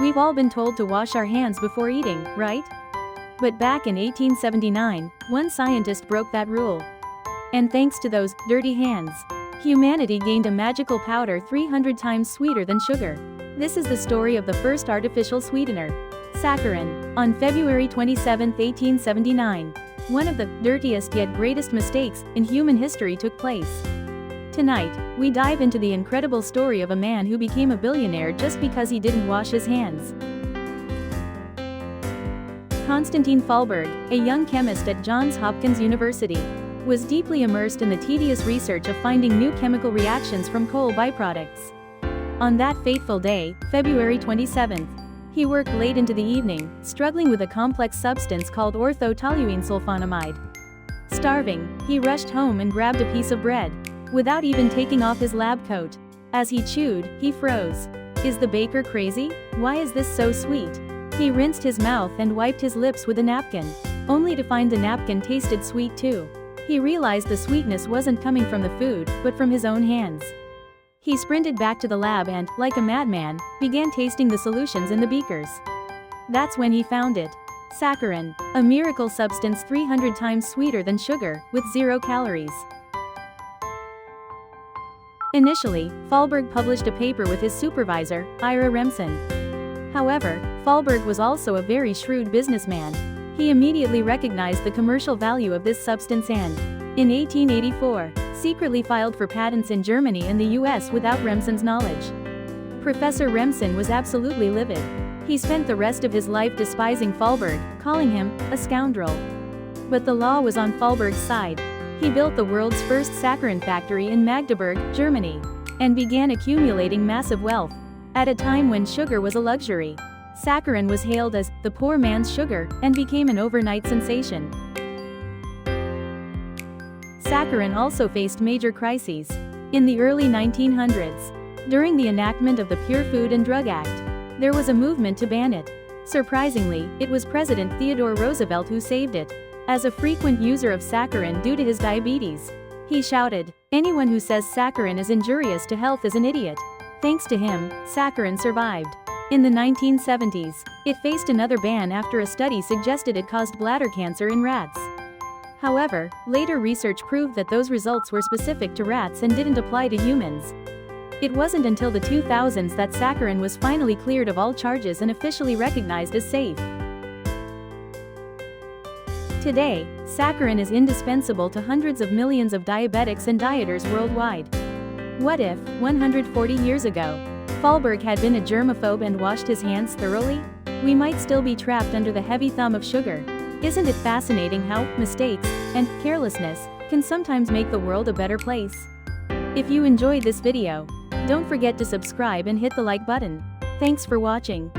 We've all been told to wash our hands before eating, right? But back in 1879, one scientist broke that rule. And thanks to those dirty hands, humanity gained a magical powder 300 times sweeter than sugar. This is the story of the first artificial sweetener, saccharin. On February 27, 1879, one of the dirtiest yet greatest mistakes in human history took place. Tonight, we dive into the incredible story of a man who became a billionaire just because he didn't wash his hands. Konstantin Fahlberg, a young chemist at Johns Hopkins University, was deeply immersed in the tedious research of finding new chemical reactions from coal byproducts. On that fateful day, February 27th, he worked late into the evening, struggling with a complex substance called ortho-toluene sulfonamide. Starving, he rushed home and grabbed a piece of bread, without even taking off his lab coat. As he chewed, he froze. Is the baker crazy? Why is this so sweet? He rinsed his mouth and wiped his lips with a napkin, only to find the napkin tasted sweet too. He realized the sweetness wasn't coming from the food, but from his own hands. He sprinted back to the lab and, like a madman, began tasting the solutions in the beakers. That's when he found it. Saccharin, a miracle substance 300 times sweeter than sugar, with 0 calories. Initially, Fahlberg published a paper with his supervisor, Ira Remsen. However, Fahlberg was also a very shrewd businessman. He immediately recognized the commercial value of this substance and, in 1884, secretly filed for patents in Germany and the US without Remsen's knowledge. Professor Remsen was absolutely livid. He spent the rest of his life despising Fahlberg, calling him a scoundrel. But the law was on Fahlberg's side. He built the world's first saccharin factory in Magdeburg, Germany, and began accumulating massive wealth. At a time when sugar was a luxury, saccharin was hailed as the poor man's sugar and became an overnight sensation. Saccharin also faced major crises. In the early 1900s, during the enactment of the Pure Food and Drug Act, there was a movement to ban it. Surprisingly, it was President Theodore Roosevelt who saved it. As a frequent user of saccharin due to his diabetes, he shouted, "Anyone who says saccharin is injurious to health is an idiot." Thanks to him, saccharin survived. In the 1970s, it faced another ban after a study suggested it caused bladder cancer in rats. However, later research proved that those results were specific to rats and didn't apply to humans. It wasn't until the 2000s that saccharin was finally cleared of all charges and officially recognized as safe. Today, saccharin is indispensable to hundreds of millions of diabetics and dieters worldwide. What if, 140 years ago, Fahlberg had been a germaphobe and washed his hands thoroughly? We might still be trapped under the heavy thumb of sugar. Isn't it fascinating how mistakes and carelessness can sometimes make the world a better place? If you enjoyed this video, don't forget to subscribe and hit the like button. Thanks for watching.